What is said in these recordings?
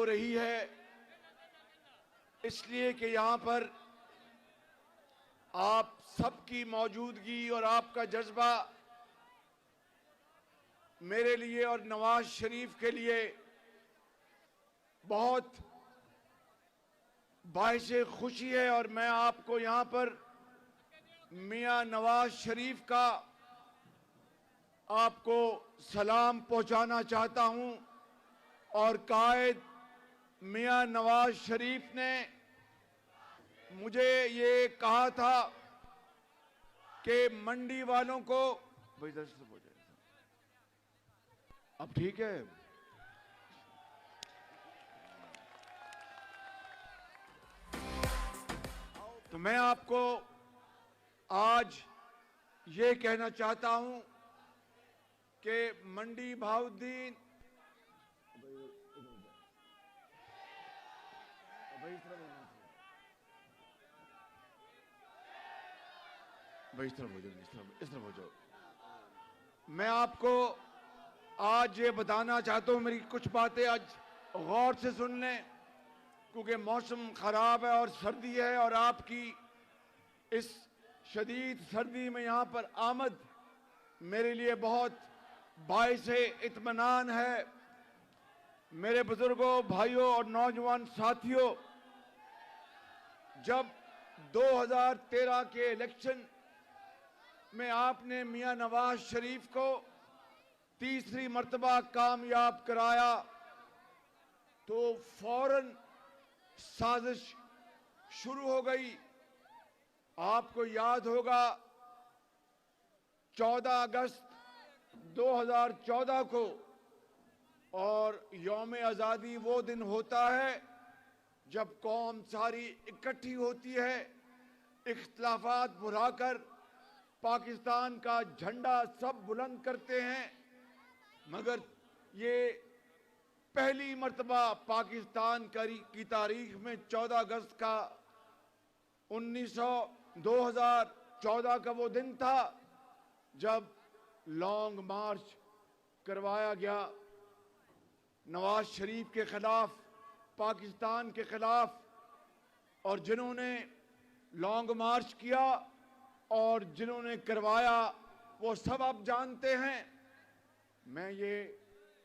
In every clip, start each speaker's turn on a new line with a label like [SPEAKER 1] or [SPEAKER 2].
[SPEAKER 1] ہو رہی ہے اس لیے کہ یہاں پر آپ سب کی موجودگی اور آپ کا جذبہ میرے لیے اور نواز شریف کے لیے بہت باعث خوشی ہے، اور میں آپ کو یہاں پر میاں نواز شریف کا آپ کو سلام پہنچانا چاہتا ہوں۔ اور قائد میاں نواز شریف نے مجھے یہ کہا تھا کہ منڈی والوں کو اب ٹھیک ہے، تو میں آپ کو آج یہ کہنا چاہتا ہوں کہ منڈی بہاؤالدین میں آپ کو آج یہ بتانا چاہتا ہوں، میری کچھ باتیں آج غور سے سن لیں کیونکہ موسم خراب ہے اور سردی ہے، اور آپ کی اس شدید سردی میں یہاں پر آمد میرے لیے بہت باعث اطمینان ہے۔ میرے بزرگوں، بھائیوں اور نوجوان ساتھیوں، جب 2013 کے الیکشن میں آپ نے میاں نواز شریف کو تیسری مرتبہ کامیاب کرایا تو فوراً سازش شروع ہو گئی۔ آپ کو یاد ہوگا 14 اگست 2014 کو، اور یوم آزادی وہ دن ہوتا ہے جب قوم ساری اکٹھی ہوتی ہے، اختلافات بھلا کر پاکستان کا جھنڈا سب بلند کرتے ہیں، مگر یہ پہلی مرتبہ پاکستان کی تاریخ میں 14 اگست کا 2014 کا وہ دن تھا جب لانگ مارچ کروایا گیا نواز شریف کے خلاف، پاکستان کے خلاف، اور جنہوں نے لانگ مارچ کیا اور جنہوں نے کروایا وہ سب آپ جانتے ہیں۔ میں یہ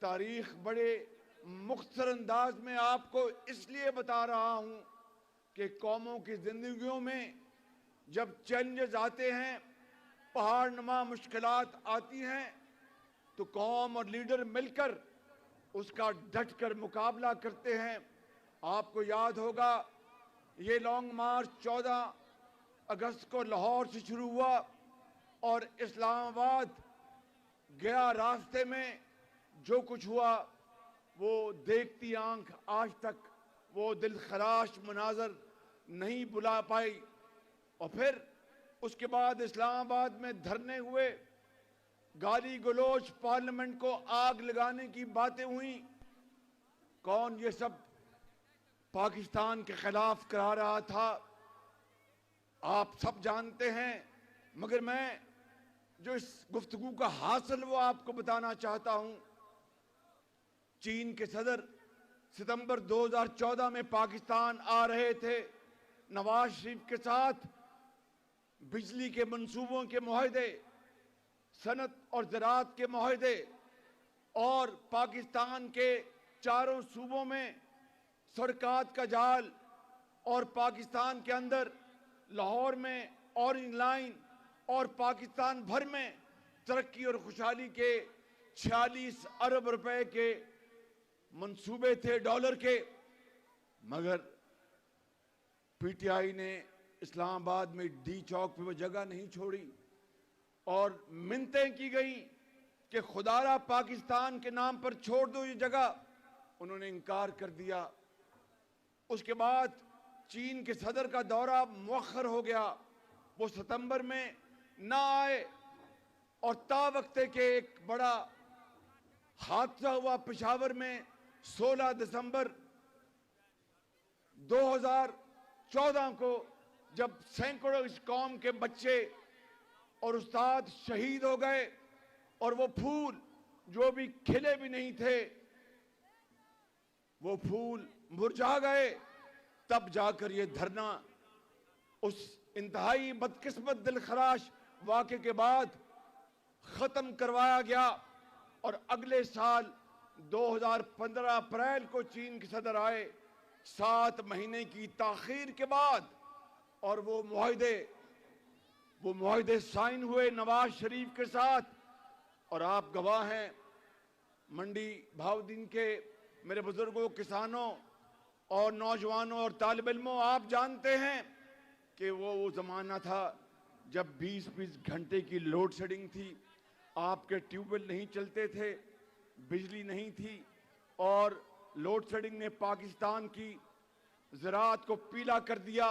[SPEAKER 1] تاریخ بڑے مختصر انداز میں آپ کو اس لیے بتا رہا ہوں کہ قوموں کی زندگیوں میں جب چیلنجز آتے ہیں، پہاڑ نما مشکلات آتی ہیں، تو قوم اور لیڈر مل کر اس کا ڈٹ کر مقابلہ کرتے ہیں۔ آپ کو یاد ہوگا یہ لانگ مارچ 14 اگست کو لاہور سے شروع ہوا اور اسلام آباد گیا، راستے میں جو کچھ ہوا وہ دیکھتی آنکھ آج تک وہ دل خراش مناظر نہیں بلا پائی۔ اور پھر اس کے بعد اسلام آباد میں دھرنے ہوئے، گالی گلوچ، پارلیمنٹ کو آگ لگانے کی باتیں ہوئیں۔ کون یہ سب پاکستان کے خلاف کرا رہا تھا؟ آپ سب جانتے ہیں، مگر میں جو اس گفتگو کا حاصل وہ آپ کو بتانا چاہتا ہوں۔ چین کے صدر ستمبر 2014 میں پاکستان آ رہے تھے، نواز شریف کے ساتھ بجلی کے منصوبوں کے معاہدے، صنعت اور زراعت کے معاہدے، اور پاکستان کے چاروں صوبوں میں سڑکات کا جال، اور پاکستان کے اندر لاہور میں اورنج لائن، اور پاکستان بھر میں ترقی اور خوشحالی کے 46 ارب روپے کے منصوبے تھے، ڈالر کے۔ مگر پی ٹی آئی نے اسلام آباد میں ڈی چوک پہ وہ جگہ نہیں چھوڑی، اور منتیں کی گئیں کہ خدارا پاکستان کے نام پر چھوڑ دو یہ جگہ، انہوں نے انکار کر دیا۔ اس کے بعد چین کے صدر کا دورہ مؤخر ہو گیا، وہ ستمبر میں نہ آئے، اور تا وقت کہ ایک بڑا حادثہ ہوا پشاور میں 16 دسمبر 2014 کو، جب سینکڑوں اس قوم کے بچے اور استاد شہید ہو گئے، اور وہ پھول جو بھی کھلے بھی نہیں تھے وہ پھول مرجھا گئے، تب جا کر یہ دھرنا اس انتہائی بدقسمت دلخراش واقعے کے بعد ختم کروایا گیا، اور اگلے سال 2015 اپریل کو چین کے صدر آئے 7 مہینے کی تاخیر کے بعد، اور وہ معاہدے سائن ہوئے نواز شریف کے ساتھ. اور آپ گواہ ہیں منڈی بہاؤالدین کے میرے بزرگوں، کسانوں اور نوجوانوں اور طالب علموں، آپ جانتے ہیں کہ وہ زمانہ تھا جب 20 گھنٹے کی لوڈ شیڈنگ تھی، آپ کے ٹیوب ویل نہیں چلتے تھے، بجلی نہیں تھی، اور لوڈ شیڈنگ نے پاکستان کی زراعت کو پیلا کر دیا،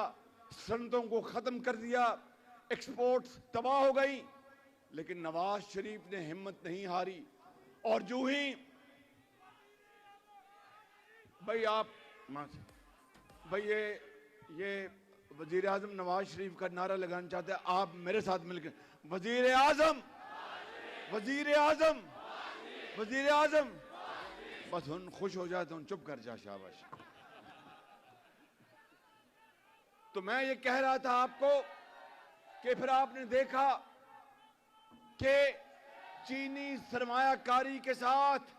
[SPEAKER 1] صنعتوں کو ختم کر دیا، ایکسپورٹس تباہ ہو گئی. لیکن نواز شریف نے ہمت نہیں ہاری، اور جو ہی بھائی یہ وزیر اعظم نواز شریف کا نعرہ لگانا چاہتے ہیں، آپ میرے ساتھ مل کے وزیر اعظم وزیر اعظم وزیر اعظم. بس ان خوش ہو جائے تو ان چپ کر جا، شاباش. تو میں یہ کہہ رہا تھا آپ کو کہ پھر آپ نے دیکھا کہ چینی سرمایہ کاری کے ساتھ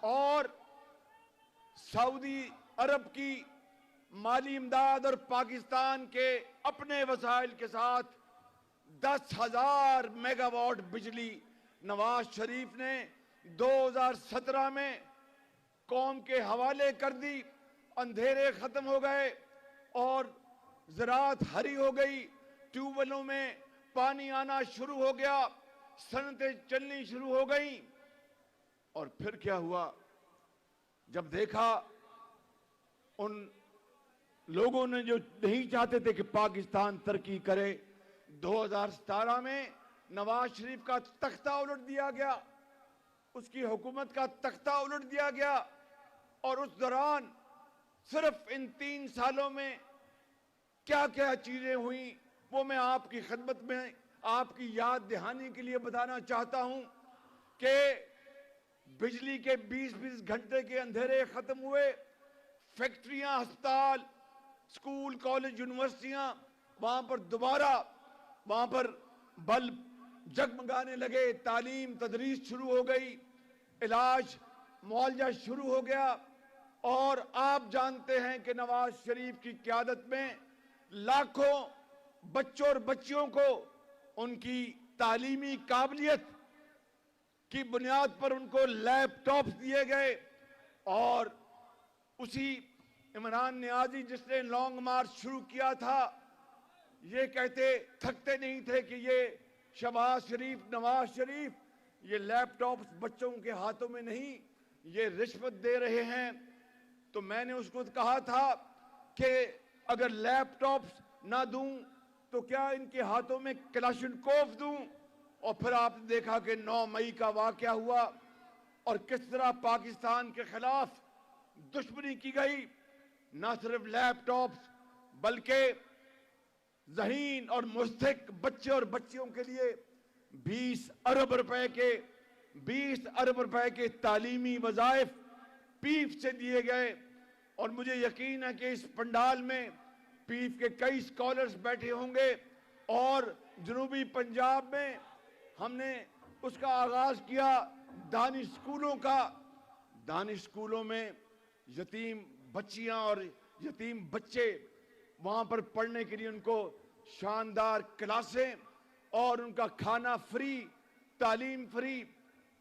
[SPEAKER 1] اور سعودی عرب کی مالی امداد اور پاکستان کے اپنے وسائل کے ساتھ 10,000 میگا واٹ بجلی نواز شریف نے 2017 میں قوم کے حوالے کر دی. اندھیرے ختم ہو گئے اور زراعت ہری ہو گئی، ٹیوب ویلوں میں پانی آنا شروع ہو گیا، صنعتیں چلنی شروع ہو گئیں. اور پھر کیا ہوا؟ جب دیکھا ان لوگوں نے جو نہیں چاہتے تھے کہ پاکستان ترقی کرے، 2017 میں نواز شریف کا تختہ الٹ دیا گیا، اس کی حکومت کا تختہ الٹ دیا گیا. اور اس دوران صرف ان 3 سالوں میں کیا کیا چیزیں ہوئیں وہ میں آپ کی خدمت میں آپ کی یاد دہانی کے لیے بتانا چاہتا ہوں کہ بجلی کے 20 گھنٹے کے اندھیرے ختم ہوئے، فیکٹریاں، ہسپتال، سکول، کالج، یونیورسٹیاں، وہاں پر دوبارہ وہاں پر بلب جگمگانے لگے، تعلیم تدریس شروع ہو گئی، علاج معالجہ شروع ہو گیا. اور آپ جانتے ہیں کہ نواز شریف کی قیادت میں لاکھوں بچوں اور بچیوں کو ان کی تعلیمی قابلیت کی بنیاد پر ان کو لیپ ٹاپس دیے گئے. اور اسی عمران نیازی جس نے لانگ مارچ شروع کیا تھا، یہ کہتے تھکتے نہیں تھے کہ یہ شہباز شریف، نواز شریف یہ لیپ ٹاپس بچوں کے ہاتھوں میں نہیں، یہ رشوت دے رہے ہیں. تو میں نے اس کو کہا تھا کہ اگر لیپ ٹاپس نہ دوں تو کیا ان کے ہاتھوں میں کلاشنکوف دوں؟ اور پھر آپ نے دیکھا کہ 9 مئی کا واقعہ ہوا اور کس طرح پاکستان کے خلاف دشمنی کی گئی. نہ صرف لیپ ٹاپس بلکہ ذہین اور مستحق بچے اور بچیوں کے لیے 20 ارب روپے کے تعلیمی وظائف پیف سے دیے گئے. اور مجھے یقین ہے کہ اس پنڈال میں پیف کے کئی سکالرز بیٹھے ہوں گے. اور جنوبی پنجاب میں ہم نے اس کا آغاز کیا دانش سکولوں کا. دانش سکولوں میں یتیم بچیاں اور یتیم بچے وہاں پر پڑھنے کے لیے ان کو شاندار کلاسیں اور ان کا کھانا فری، تعلیم فری.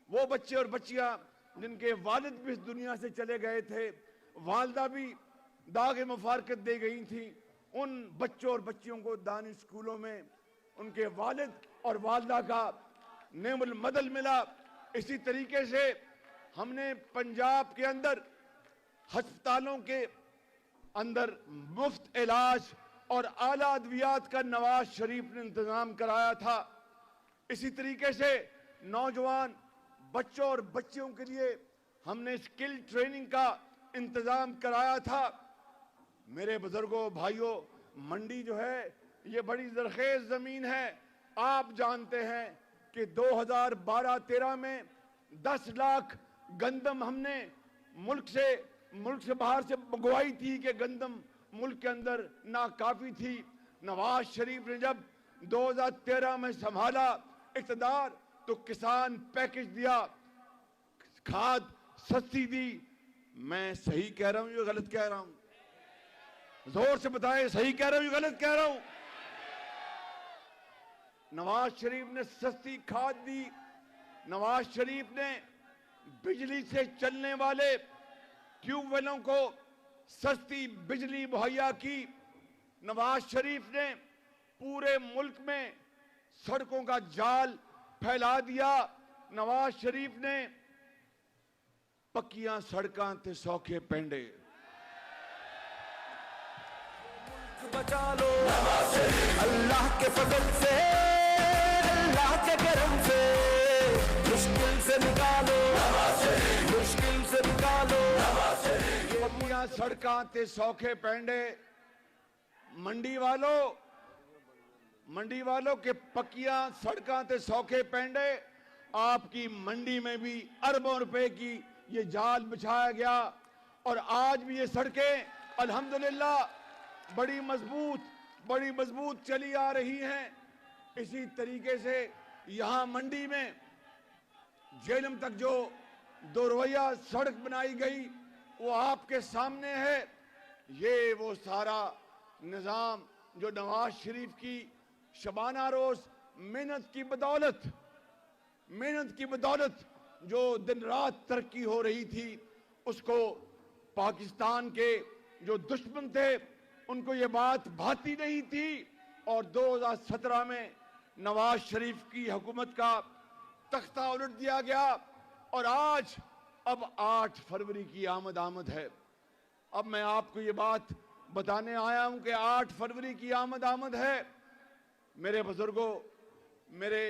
[SPEAKER 1] وہ بچے اور بچیاں جن کے والد بھی اس دنیا سے چلے گئے تھے، والدہ بھی داغ مفارقت دے گئی تھی، ان بچوں اور بچیوں کو دانش سکولوں میں ان کے والد اور والدہ کا نعم المدل ملا. اسی طریقے سے ہم نے پنجاب کے اندر ہسپتالوں کے اندر مفت علاج اور اعلیٰ ادویات کا نواز شریف نے انتظام کرایا تھا. اسی طریقے سے نوجوان بچوں اور بچیوں کے لیے ہم نے اسکل ٹریننگ کا انتظام کرایا تھا. میرے بزرگوں، بھائیوں، منڈی جو ہے یہ بڑی زرخیز زمین ہے. آپ جانتے ہیں کہ 2012-13 میں 10 لاکھ گندم ہم نے ملک سے ملک سے باہر سے منگوائی تھی کہ گندم ملک کے اندر ناکافی تھی. نواز شریف نے جب 2013 میں سنبھالا اقتدار تو کسان پیکج دیا, کھاد سستی دی. میں صحیح کہہ رہا ہوں یا غلط کہہ رہا ہوں؟ زور سے بتائیں, صحیح کہہ رہا ہوں یا غلط کہہ رہا ہوں؟ نواز شریف نے سستی کھاد دی. نواز شریف نے بجلی سے چلنے والے ٹیوب ویلوں کو سستی بجلی مہیا کی. نواز شریف نے پورے ملک میں سڑکوں کا جال پھیلا دیا. نواز شریف نے پکیاں سڑکاں تے سوکھے پینڈے.
[SPEAKER 2] بچا لو اللہ کے فضل سے, اللہ کے کرم سے, مشکل سے نکالو, مشکل سے نکالو.
[SPEAKER 1] پکیاں سڑکاں تے سوکھے پینڈے. منڈی والوں کے پکیاں سڑکاں تے سوکھے پینڈے. آپ کی منڈی میں بھی اربوں روپے کی یہ جال بچھایا گیا اور آج بھی یہ سڑکیں الحمدللہ بڑی مضبوط چلی آ رہی ہیں. اسی طریقے سے یہاں منڈی میں جہلم تک جو دو رویہ سڑک بنائی گئی وہ آپ کے سامنے ہے. یہ وہ سارا نظام جو نواز شریف کی شبانہ روز محنت کی بدولت جو دن رات ترقی ہو رہی تھی, اس کو پاکستان کے جو دشمن تھے ان کو یہ بات بھاتی نہیں تھی. اور 2017 میں نواز شریف کی حکومت کا تختہ الٹ دیا گیا اور آج اب 8 فروری کی آمد ہے. اب میں آپ کو یہ بات بتانے آیا ہوں کہ 8 فروری کی آمد ہے. میرے بزرگوں, میرے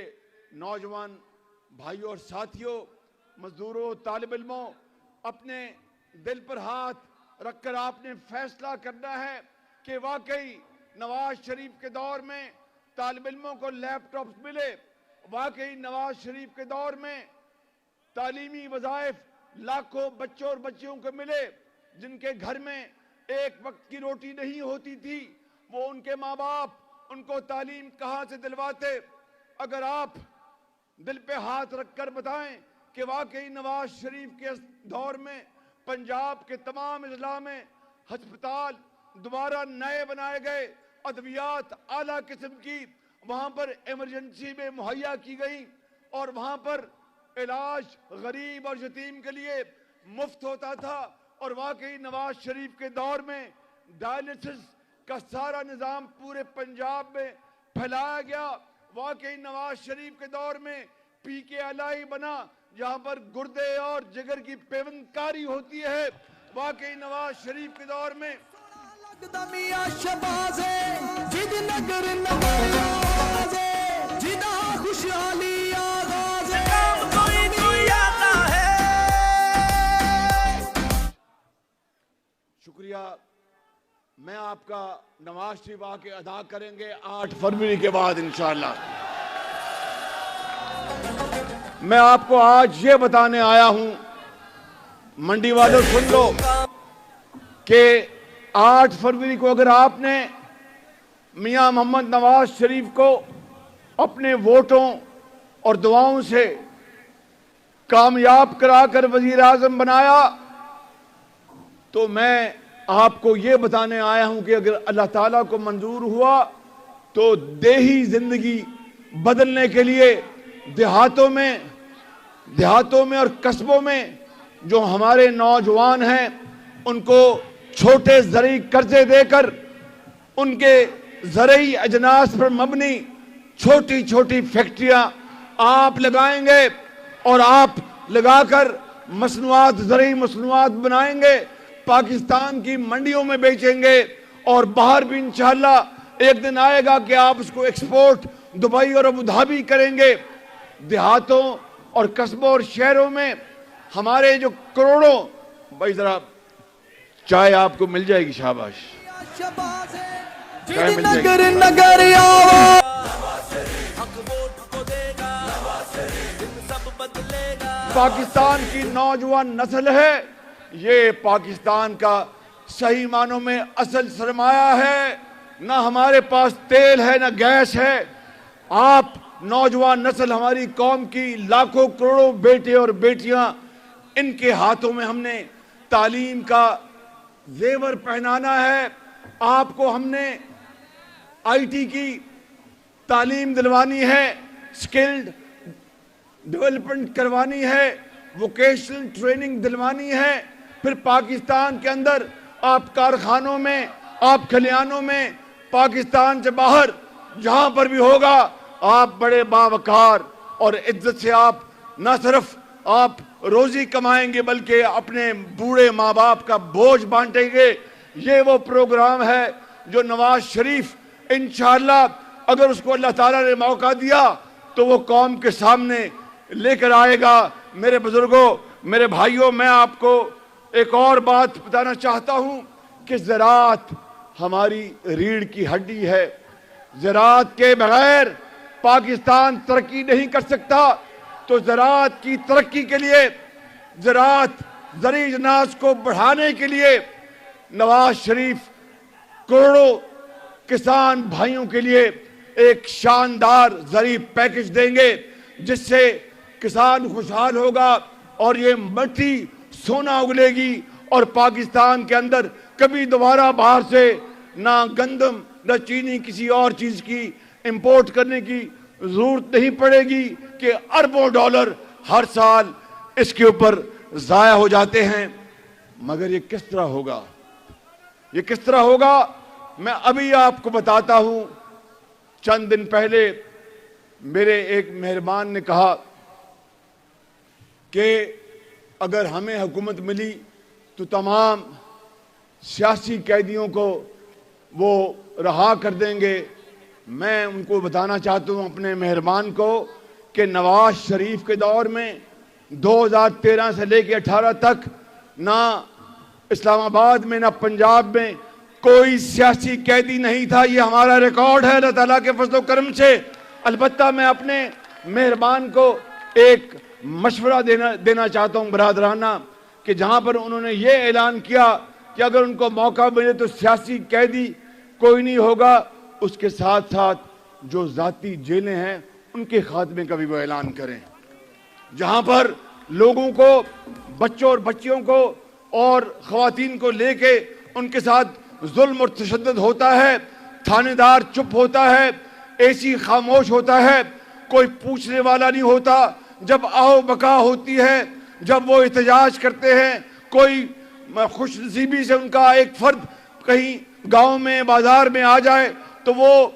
[SPEAKER 1] نوجوان بھائیوں اور ساتھیوں, مزدوروں, طالب علموں, اپنے دل پر ہاتھ رکھ کر آپ نے فیصلہ کرنا ہے کہ واقعی نواز شریف کے دور میں طالب علموں کو لیپ ٹاپس ملے, واقعی نواز شریف کے دور میں تعلیمی وظائف لاکھوں بچوں اور بچیوں کو ملے جن کے گھر میں ایک وقت کی روٹی نہیں ہوتی تھی, وہ ان کے ماں باپ ان کو تعلیم کہاں سے دلواتے. اگر آپ دل پہ ہاتھ رکھ کر بتائیں کہ واقعی نواز شریف کے دور میں پنجاب کے تمام اضلاع میں ہسپتال دوبارہ نئے بنائے گئے, ادویات اعلیٰ قسم کی وہاں پر ایمرجنسی میں مہیا کی گئی اور وہاں پر علاج غریب اور یتیم کے لیے مفت ہوتا تھا. اور واقعی نواز شریف کے دور میں ڈائلسس کا سارا نظام پورے پنجاب میں پھیلایا گیا. واقعی نواز شریف کے دور میں پی کے الائی بنا جہاں پر گردے اور جگر کی پیوند کاری ہوتی ہے. واقعی نواز شریف کے دور میں شکریہ. میں آپ کا نواز شریف آ کے ادا کریں گے 8 فروری کے بعد انشاءاللہ. میں آپ کو آج یہ بتانے آیا ہوں, منڈی والوں سن لو کہ 8 فروری کو اگر آپ نے میاں محمد نواز شریف کو اپنے ووٹوں اور دعاؤں سے کامیاب کرا کر وزیر اعظم بنایا تو میں آپ کو یہ بتانے آیا ہوں کہ اگر اللہ تعالیٰ کو منظور ہوا تو دیہی زندگی بدلنے کے لیے دیہاتوں میں اور قصبوں میں جو ہمارے نوجوان ہیں ان کو چھوٹے زرعی قرضے دے کر ان کے زرعی اجناس پر مبنی چھوٹی چھوٹی فیکٹریاں آپ لگائیں گے اور آپ لگا کر زرعی مصنوعات بنائیں گے, پاکستان کی منڈیوں میں بیچیں گے اور باہر بھی انشاءاللہ ایک دن آئے گا کہ آپ اس کو ایکسپورٹ دبئی اور ابوظہبی کریں گے. دیہاتوں اور قصبوں اور شہروں میں ہمارے جو کروڑوں, بھائی ذرا چائے آپ کو مل جائے گی, شاباش, چائے مل جائے گی. پاکستان کی نوجوان نسل ہے یہ پاکستان کا صحیح معنوں میں اصل سرمایہ ہے. نہ ہمارے پاس تیل ہے نہ گیس ہے. آپ نوجوان نسل ہماری قوم کی لاکھوں کروڑوں بیٹے اور بیٹیاں, ان کے ہاتھوں میں ہم نے تعلیم کا زیور پہنانا ہے. آپ کو ہم نے آئی ٹی کی تعلیم دلوانی ہے, سکلڈ ڈیولپمنٹ کروانی ہے, ووکیشنل ٹریننگ دلوانی ہے. پھر پاکستان کے اندر آپ کارخانوں میں, آپ کھلیانوں میں, پاکستان سے باہر جہاں پر بھی ہوگا, آپ بڑے باوقار اور عزت سے آپ نہ صرف آپ روزی کمائیں گے بلکہ اپنے بوڑھے ماں باپ کا بوجھ بانٹیں گے. یہ وہ پروگرام ہے جو نواز شریف انشاءاللہ اگر اس کو اللہ تعالیٰ نے موقع دیا تو وہ قوم کے سامنے لے کر آئے گا. میرے بزرگوں, میرے بھائیوں, میں آپ کو ایک اور بات بتانا چاہتا ہوں کہ زراعت ہماری ریڑھ کی ہڈی ہے. زراعت کے بغیر پاکستان ترقی نہیں کر سکتا. تو زراعت کی ترقی کے لیے, زراعت زرعی اجناس کو بڑھانے کے لیے نواز شریف کروڑوں کسان بھائیوں کے لیے ایک شاندار زرعی پیکج دیں گے جس سے کسان خوشحال ہوگا اور یہ مٹی سونا اگلے گی. اور پاکستان کے اندر کبھی دوبارہ باہر سے نہ گندم نہ چینی کسی اور چیز کی امپورٹ کرنے کی ضرورت نہیں پڑے گی کہ اربوں ڈالر ہر سال اس کے اوپر ضائع ہو جاتے ہیں. مگر یہ کس طرح ہوگا, یہ کس طرح ہوگا, میں ابھی آپ کو بتاتا ہوں. چند دن پہلے میرے ایک مہربان نے کہا کہ اگر ہمیں حکومت ملی تو تمام سیاسی قیدیوں کو وہ رہا کر دیں گے. میں ان کو بتانا چاہتا ہوں اپنے مہربان کو کہ نواز شریف کے دور میں 2013 سے لے کے 18 تک نہ اسلام آباد میں نہ پنجاب میں کوئی سیاسی قیدی نہیں تھا. یہ ہمارا ریکارڈ ہے اللہ تعالیٰ کے فضل و کرم سے. البتہ میں اپنے مہربان کو ایک مشورہ دینا چاہتا ہوں برادرانہ کہ جہاں پر انہوں نے یہ اعلان کیا کہ اگر ان کو موقع ملے تو سیاسی قیدی کوئی نہیں ہوگا, اس کے ساتھ ساتھ جو ذاتی جیلیں ہیں ان کے خاتمے کا بھی وہ اعلان کریں. جہاں پر لوگوں کو, بچوں اور بچیوں کو اور خواتین کو لے کے ان کے ساتھ ظلم اور تشدد ہوتا ہے, تھانے دار چپ ہوتا ہے, اے سی خاموش ہوتا ہے, کوئی پوچھنے والا نہیں ہوتا. جب آؤ بقا ہوتی ہے, جب وہ احتجاج کرتے ہیں, کوئی خوش نصیبی سے ان کا ایک فرد کہیں گاؤں میں بازار میں آ جائے تو وہ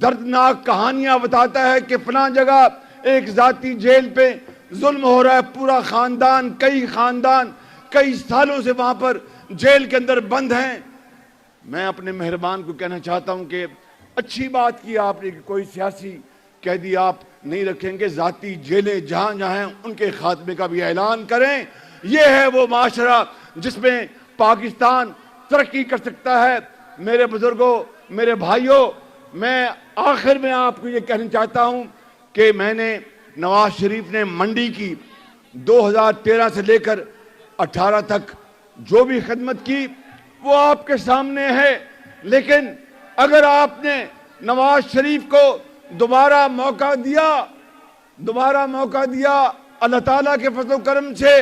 [SPEAKER 1] دردناک کہانیاں بتاتا ہے کہ فلاں جگہ ایک ذاتی جیل پہ ظلم ہو رہا ہے, پورا خاندان کئی سالوں سے وہاں پر جیل کے اندر بند ہیں. میں اپنے مہربان کو کہنا چاہتا ہوں کہ اچھی بات کی آپ نے کہ کوئی سیاسی قیدی آپ نہیں رکھیں گے, ذاتی جیلیں جہاں جہاں ہیں ان کے خاتمے کا بھی اعلان کریں. یہ ہے وہ معاشرہ جس میں پاکستان ترقی کر سکتا ہے. میرے بزرگوں, میرے بھائیوں, میں آخر میں آپ کو یہ کہنا چاہتا ہوں کہ میں نے نواز شریف نے منڈی کی 2013 سے لے کر 18 تک جو بھی خدمت کی وہ آپ کے سامنے ہے. لیکن اگر آپ نے نواز شریف کو دوبارہ موقع دیا اللہ تعالیٰ کے فضل و کرم سے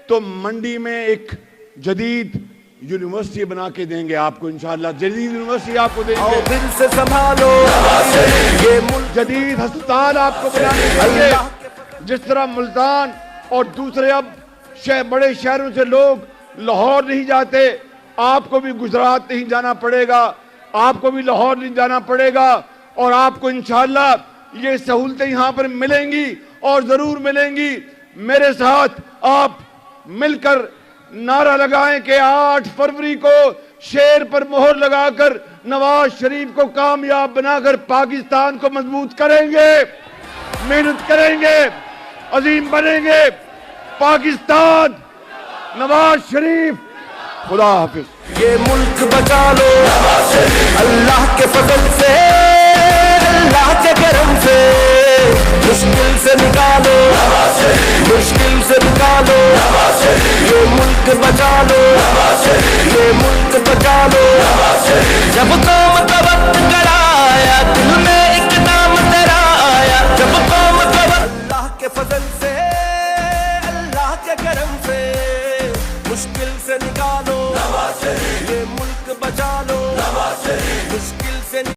[SPEAKER 1] تو منڈی میں ایک جدید یونیورسٹی بنا کے دیں گے آپ کو. انشاءاللہ جدید یونیورسٹی آپ کو دیں گے,
[SPEAKER 2] دل سے سنبھالو یہ ملک,
[SPEAKER 1] جدید ہسپتال آپ کو بنا کے دیں گے. جس طرح ملتان اور دوسرے اب بڑے شہروں سے لوگ لاہور نہیں جاتے, آپ کو بھی گجرات نہیں جانا پڑے گا, آپ کو بھی لاہور نہیں جانا پڑے گا, اور آپ کو انشاءاللہ یہ سہولتیں یہاں پر ملیں گی اور ضرور ملیں گی. میرے ساتھ آپ مل کر نعرہ لگائیں کہ 8 فروری کو شیر پر مہر لگا کر نواز شریف کو کامیاب بنا کر پاکستان کو مضبوط کریں گے, محنت کریں گے, عظیم بنیں گے. پاکستان, نواز شریف, خدا حافظ.
[SPEAKER 2] یہ ملک بچا لو اللہ کے فضل سے, اللہ کے کرم سے. مشکل سے نکالو مشکل سے نکالو یہ ملک بچا لو یہ ملک بچا لو جب قوم کا وقت کرایا دل میں ایک نام تیرا آیا جب قوم کا وقت اللہ کے فضل سے اللہ کے کرم سے مشکل سے نکالو یہ ملک بچا لو